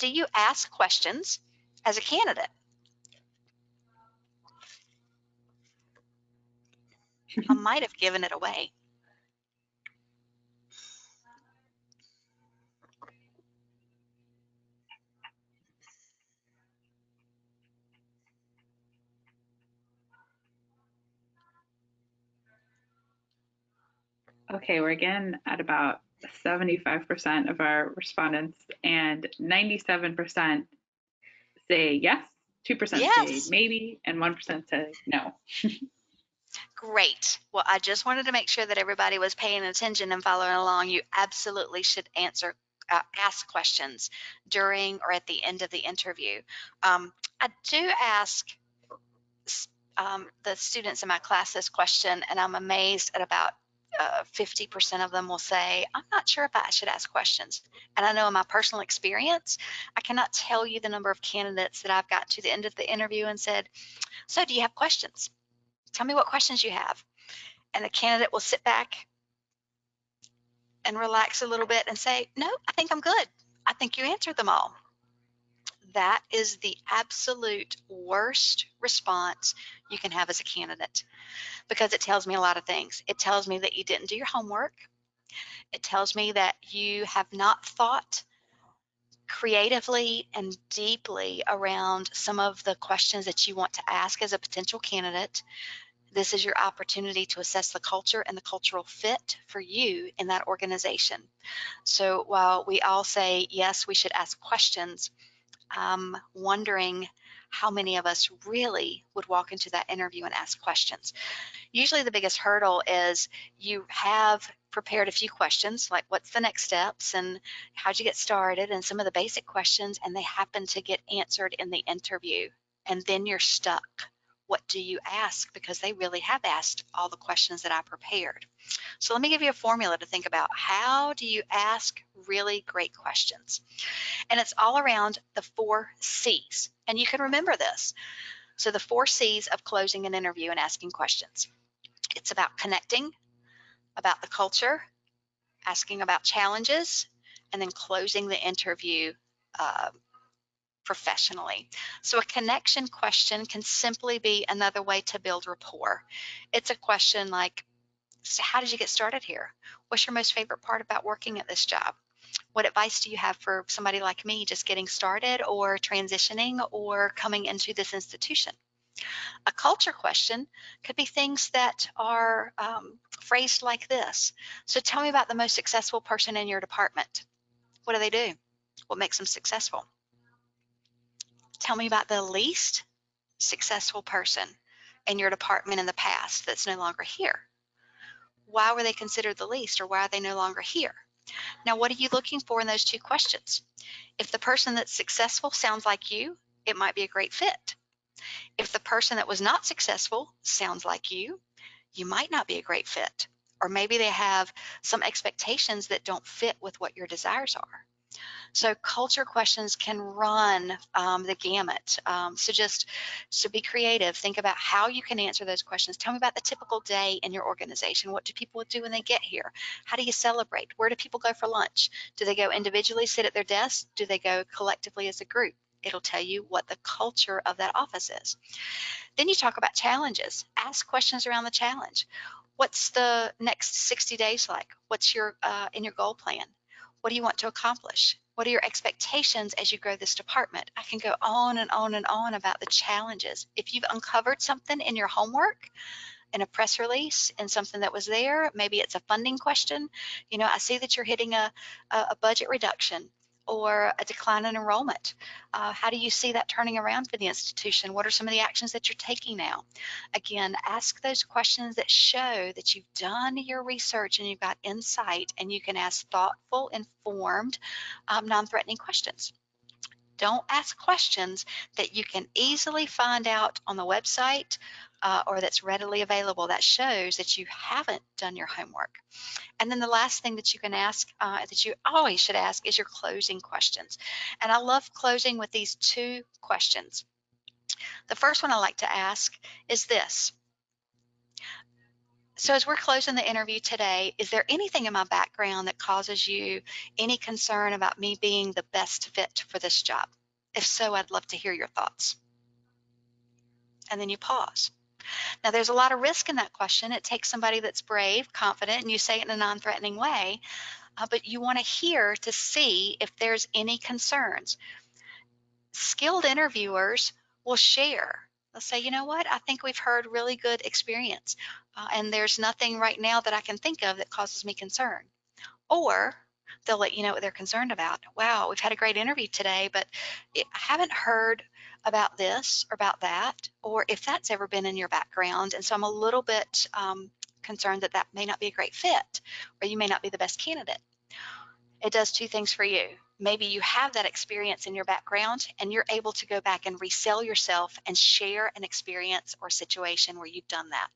do you ask questions as a candidate? I might have given it away. Okay, we're again at about 75% of our respondents, and 97% say yes, 2% say maybe, and 1% say no. Great. Well, I just wanted to make sure that everybody was paying attention and following along. You absolutely should ask questions during or at the end of the interview. I do ask the students in my class this question, and I'm amazed at about 50% of them will say, I'm not sure if I should ask questions. And I know in my personal experience, I cannot tell you the number of candidates that I've got to the end of the interview and said, so do you have questions? Tell me what questions you have. And the candidate will sit back and relax a little bit and say, no, I think I'm good. I think you answered them all. That is the absolute worst response you can have as a candidate, because it tells me a lot of things. It tells me that you didn't do your homework. It tells me that you have not thought creatively and deeply around some of the questions that you want to ask as a potential candidate. This is your opportunity to assess the culture and the cultural fit for you in that organization. So while we all say, yes, we should ask questions, I'm wondering how many of us really would walk into that interview and ask questions. Usually the biggest hurdle is you have prepared a few questions, like what's the next steps and how'd you get started, and some of the basic questions, and they happen to get answered in the interview. And then you're stuck. What do you ask? Because they really have asked all the questions that I prepared. So let me give you a formula to think about. How do you ask really great questions? And it's all around the 4 C's. And you can remember this. So the 4 C's of closing an interview and asking questions. It's about connecting, about the culture, asking about challenges, and then closing the interview professionally. So a connection question can simply be another way to build rapport. It's a question like, so how did you get started here? What's your most favorite part about working at this job? What advice do you have for somebody like me just getting started or transitioning or coming into this institution? A culture question could be things that are phrased like this. So tell me about the most successful person in your department. What do they do? What makes them successful? Tell me about the least successful person in your department in the past that's no longer here. Why were they considered the least, or why are they no longer here? Now, what are you looking for in those 2 questions? If the person that's successful sounds like you, it might be a great fit. If the person that was not successful sounds like you might not be a great fit. Or maybe they have some expectations that don't fit with what your desires are. So culture questions can run the gamut. So be creative. Think about how you can answer those questions. Tell me about the typical day in your organization. What do people do when they get here? How do you celebrate? Where do people go for lunch? Do they go individually, sit at their desk? Do they go collectively as a group? It'll tell you what the culture of that office is. Then you talk about challenges. Ask questions around the challenge. What's the next 60 days like? What's your in your goal plan? What do you want to accomplish? What are your expectations as you grow this department? I can go on and on and on about the challenges. If you've uncovered something in your homework, in a press release, in something that was there, maybe it's a funding question. You know, I see that you're hitting a budget reduction or a decline in enrollment. How do you see that turning around for the institution? What are some of the actions that you're taking now? Again, ask those questions that show that you've done your research and you've got insight, and you can ask thoughtful, informed, non-threatening questions. Don't ask questions that you can easily find out on the website or that's readily available. That shows that you haven't done your homework. And then the last thing that you can ask, that you always should ask, is your closing questions. And I love closing with these 2 questions. The first one I like to ask is this. So as we're closing the interview today, is there anything in my background that causes you any concern about me being the best fit for this job? If so, I'd love to hear your thoughts. And then you pause. Now, there's a lot of risk in that question. It takes somebody that's brave, confident, and you say it in a non-threatening way, but you want to hear to see if there's any concerns. Skilled interviewers will share. They'll say, you know what, I think we've heard really good experience, and there's nothing right now that I can think of that causes me concern. Or they'll let you know what they're concerned about. Wow, we've had a great interview today, but I haven't heard about this or about that, or if that's ever been in your background. And so I'm a little bit concerned that that may not be a great fit, or you may not be the best candidate. It does two things for you. Maybe you have that experience in your background and you're able to go back and resell yourself and share an experience or situation where you've done that.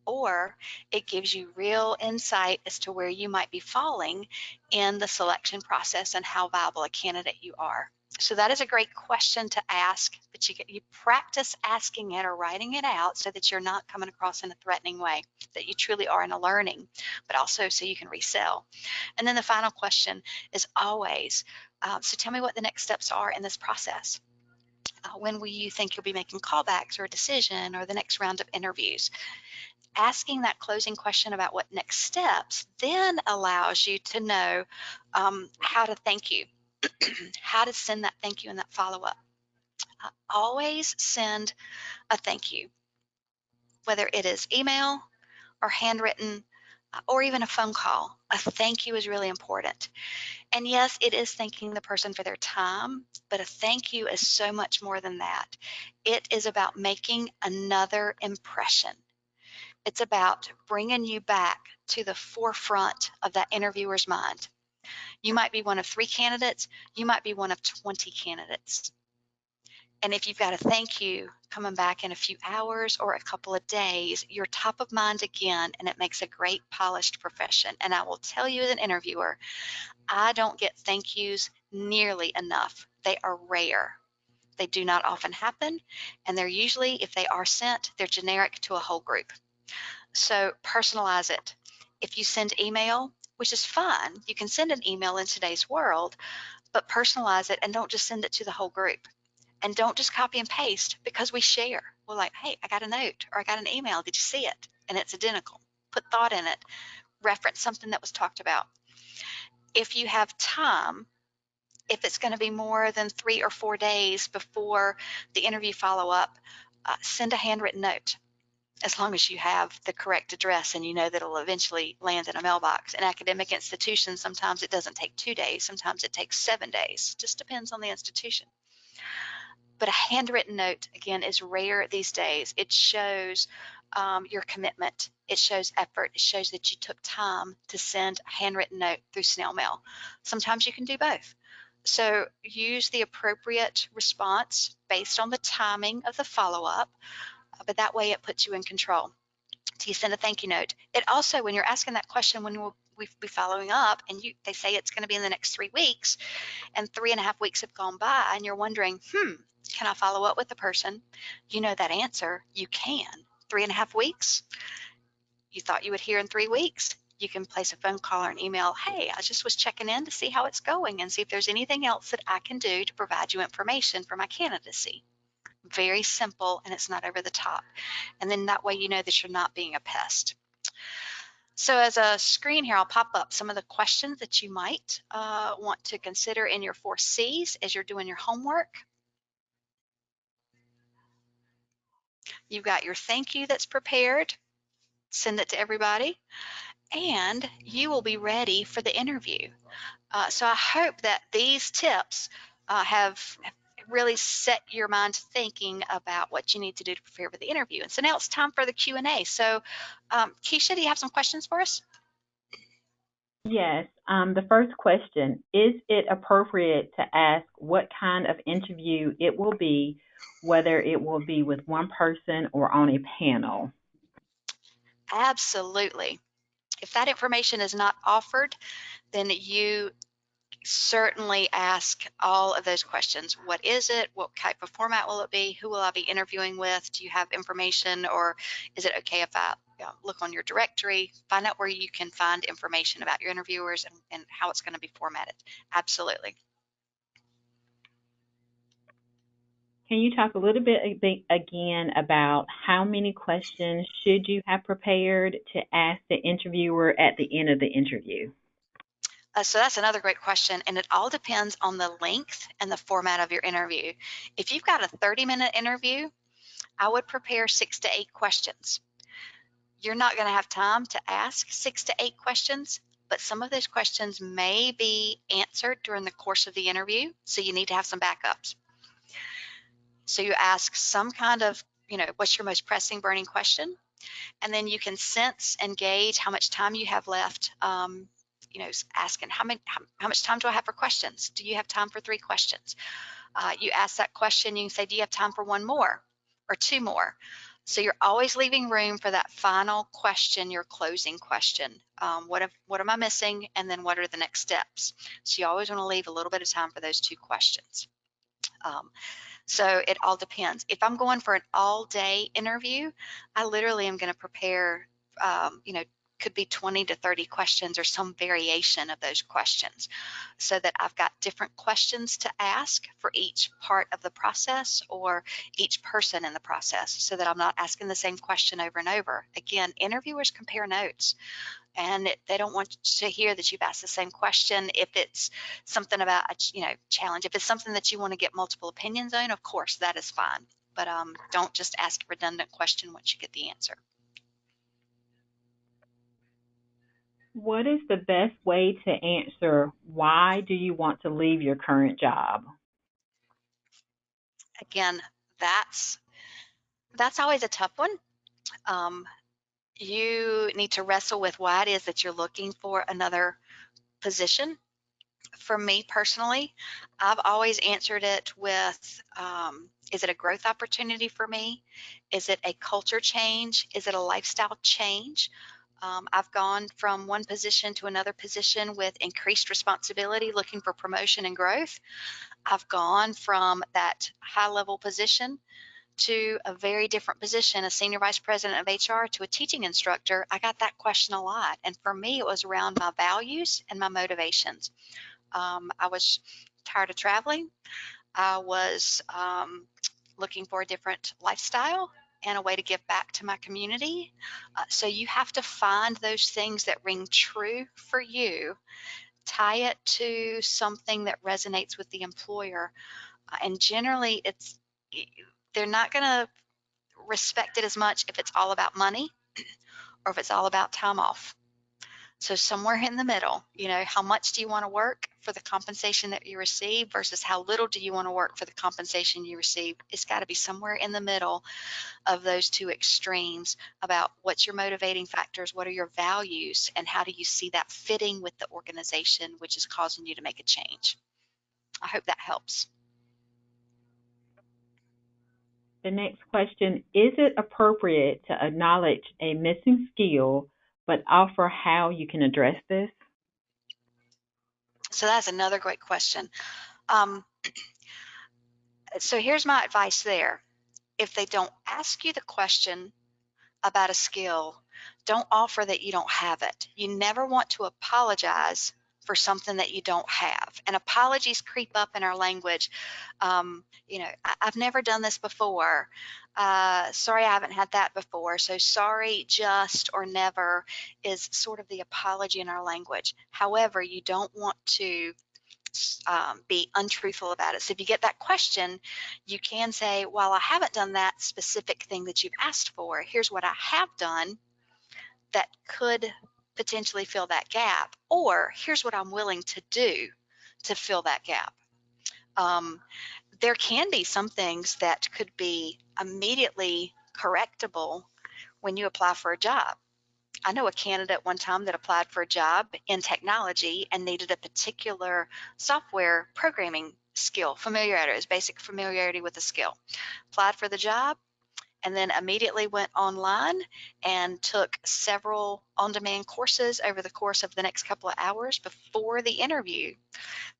Or it gives you real insight as to where you might be falling in the selection process and how viable a candidate you are. So that is a great question to ask, but you practice asking it or writing it out so that you're not coming across in a threatening way, that you truly are in a learning, but also so you can resell. And then the final question is always, so tell me what the next steps are in this process. When will you think you'll be making callbacks or a decision or the next round of interviews? Asking that closing question about what next steps then allows you to know how to thank you, how to send that thank you and that follow-up. Always send a thank you, whether it is email or handwritten or even a phone call. A thank you is really important. And yes, it is thanking the person for their time, but a thank you is so much more than that. It is about making another impression. It's about bringing you back to the forefront of that interviewer's mind. You might be one of 3 candidates, you might be one of 20 candidates. And if you've got a thank you coming back in a few hours or a couple of days, you're top of mind again, and it makes a great polished profession. And I will tell you as an interviewer, I don't get thank yous nearly enough. They are rare. They do not often happen, and they're usually, if they are sent, they're generic to a whole group. So personalize it. If you send email, which is fine, you can send an email in today's world, but personalize it and don't just send it to the whole group. And don't just copy and paste, because we share. We're like, hey, I got a note or I got an email. Did you see it? And it's identical. Put thought in it. Reference something that was talked about. If you have time, if it's going to be more than 3 or 4 days before the interview follow-up, send a handwritten note. As long as you have the correct address and you know that it'll eventually land in a mailbox. In academic institutions, sometimes it doesn't take 2 days, sometimes it takes 7 days. Just depends on the institution. But a handwritten note, again, is rare these days. It shows your commitment. It shows effort. It shows that you took time to send a handwritten note through snail mail. Sometimes you can do both. So use the appropriate response based on the timing of the follow-up, but that way it puts you in control. So you send a thank you note. It also, when you're asking that question, when we'll be following up, and they say it's going to be in the next 3 weeks, and 3.5 weeks have gone by, and you're wondering, can I follow up with the person? You know that answer. You can. 3.5 weeks? You thought you would hear in 3 weeks? You can place a phone call or an email. Hey, I just was checking in to see how it's going and see if there's anything else that I can do to provide you information for my candidacy. Very simple, and it's not over the top. And then that way you know that you're not being a pest. So as a screen here, I'll pop up some of the questions that you might want to consider in your 4 C's as you're doing your homework. You've got your thank you that's prepared. Send it to everybody, and you will be ready for the interview. So I hope that these tips have really set your mind thinking about what you need to do to prepare for the interview. And so now it's time for the Q&A. So Keisha, do you have some questions for us? Yes. The first question, is it appropriate to ask what kind of interview it will be, whether it will be with one person or on a panel? Absolutely. If that information is not offered, then you certainly ask all of those questions. What is it? What type of format will it be? Who will I be interviewing with? Do you have information, or is it okay if I look on your directory, find out where you can find information about your interviewers and how it's going to be formatted? Absolutely. Can you talk a little bit again about how many questions should you have prepared to ask the interviewer at the end of the interview? So that's another great question, and it all depends on the length and the format of your interview. If you've got a 30-minute interview, I would prepare 6 to 8 questions. You're not going to have time to ask 6 to 8 questions, but some of those questions may be answered during the course of the interview, so you need to have some backups. So you ask some kind of, what's your most pressing, burning question? And then you can sense and gauge how much time you have left. Asking how much time do I have for questions? Do you have time for 3 questions? You ask that question, you can say, do you have time for 1 more or 2 more? So you're always leaving room for that final question, your closing question. What am I missing? And then what are the next steps? So you always want to leave a little bit of time for those 2 questions. So it all depends. If I'm going for an all-day interview, I literally am going to prepare, could be 20 to 30 questions or some variation of those questions, so that I've got different questions to ask for each part of the process or each person in the process, so that I'm not asking the same question over and over. Again, interviewers compare notes, and they don't want to hear that you've asked the same question. If it's something about a challenge, if it's something that you want to get multiple opinions on, of course that is fine, but don't just ask a redundant question once you get the answer. What is the best way to answer why do you want to leave your current job? Again, that's always a tough one. You need to wrestle with why it is that you're looking for another position. For me personally, I've always answered it with, is it a growth opportunity for me? Is it a culture change? Is it a lifestyle change? I've gone from one position to another position with increased responsibility, looking for promotion and growth. I've gone from that high-level position to a very different position, a senior vice president of HR, to a teaching instructor. I got that question a lot. And for me, it was around my values and my motivations. I was tired of traveling. I was looking for a different lifestyle and a way to give back to my community. So you have to find those things that ring true for you, tie it to something that resonates with the employer. And generally, they're not going to respect it as much if it's all about money or if it's all about time off. So somewhere in the middle, how much do you want to work for the compensation that you receive versus how little do you want to work for the compensation you receive? It's got to be somewhere in the middle of those 2 extremes about what's your motivating factors, what are your values, and how do you see that fitting with the organization, which is causing you to make a change. I hope that helps. The next question, is it appropriate to acknowledge a missing skill but offer how you can address this? So that's another great question. So here's my advice there. If they don't ask you the question about a skill, don't offer that you don't have it. You never want to apologize for something that you don't have. And apologies creep up in our language. I've never done this before. Sorry, I haven't had that before. So sorry, just, or never is sort of the apology in our language. However, you don't want to be untruthful about it. So if you get that question, you can say, while I haven't done that specific thing that you've asked for, here's what I have done that could potentially fill that gap, or here's what I'm willing to do to fill that gap. There can be some things that could be immediately correctable when you apply for a job. I know a candidate one time that applied for a job in technology and needed a particular software programming skill, familiarity, basic familiarity with the skill. Applied for the job, and then immediately went online and took several on-demand courses over the course of the next couple of hours before the interview,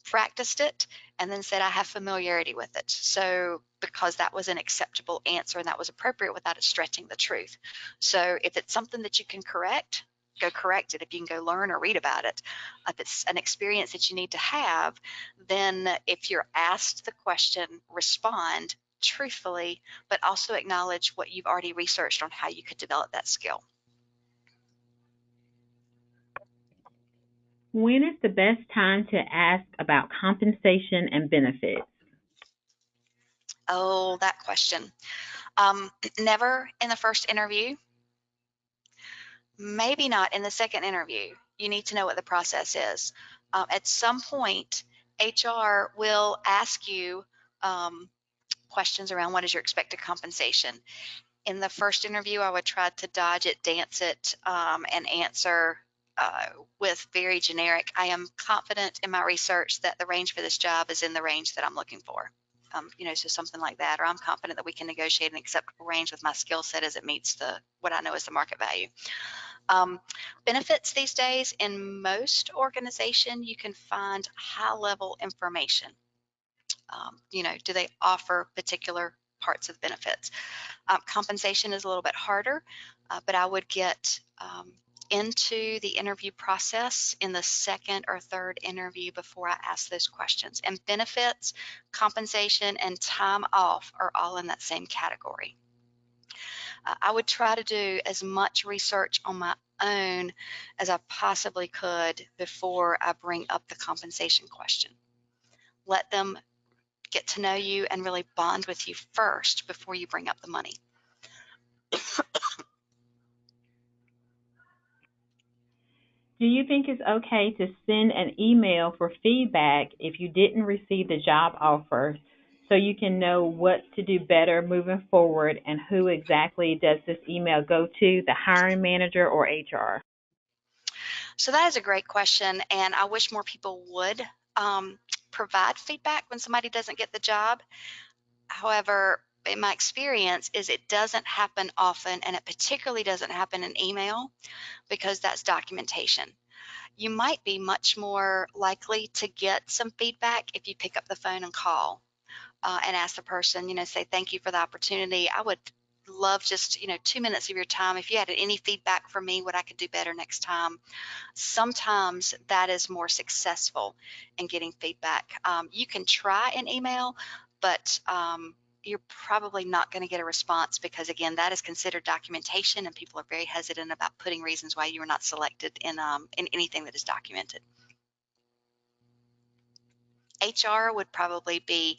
practiced it, and then said I have familiarity with it. So because that was an acceptable answer and that was appropriate without it stretching the truth. So if it's something that you can correct, go correct it. If you can go learn or read about it, if it's an experience that you need to have, then if you're asked the question, respond truthfully, but also acknowledge what you've already researched on how you could develop that skill. When is the best time to ask about compensation and benefits? Oh, that question. Never in the first interview. Maybe not in the second interview. You need to know what the process is. At some point, HR will ask you questions around what is your expected compensation. In the first interview, I would try to dodge it, dance it, and answer with very generic, I am confident in my research that the range for this job is in the range that I'm looking for. So something like that, or I'm confident that we can negotiate an acceptable range with my skill set as it meets what I know is the market value. Benefits these days, in most organizations, you can find high-level information. Do they offer particular parts of benefits? Compensation is a little bit harder, but I would get into the interview process in the second or third interview before I ask those questions. And benefits, compensation, and time off are all in that same category. I would try to do as much research on my own as I possibly could before I bring up the compensation question. Let them get to know you and really bond with you first before you bring up the money. Do you think it's okay to send an email for feedback if you didn't receive the job offer so you can know what to do better moving forward, and who exactly does this email go to, the hiring manager or HR? So that is a great question, and I wish more people would provide feedback when somebody doesn't get the job. However, in my experience is it doesn't happen often, and it particularly doesn't happen in email because that's documentation. You might be much more likely to get some feedback if you pick up the phone and call and ask the person, say, thank you for the opportunity. I would love just, 2 minutes of your time. If you had any feedback for me, what I could do better next time. Sometimes that is more successful in getting feedback. You can try an email, but you're probably not going to get a response because, again, that is considered documentation, and people are very hesitant about putting reasons why you were not selected in anything that is documented. HR would probably be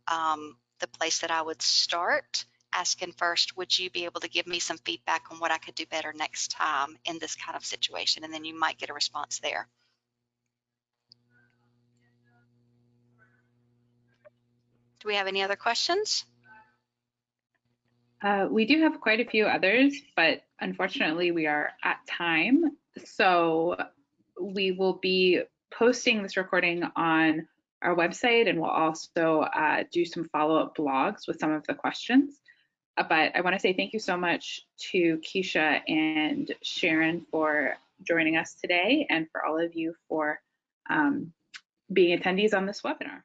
the place that I would start, asking first, would you be able to give me some feedback on what I could do better next time in this kind of situation? And then you might get a response there. Do we have any other questions? We do have quite a few others, but unfortunately we are at time. So we will be posting this recording on our website, and we'll also do some follow-up blogs with some of the questions. But I want to say thank you so much to Keisha and Sharon for joining us today, and for all of you for being attendees on this webinar.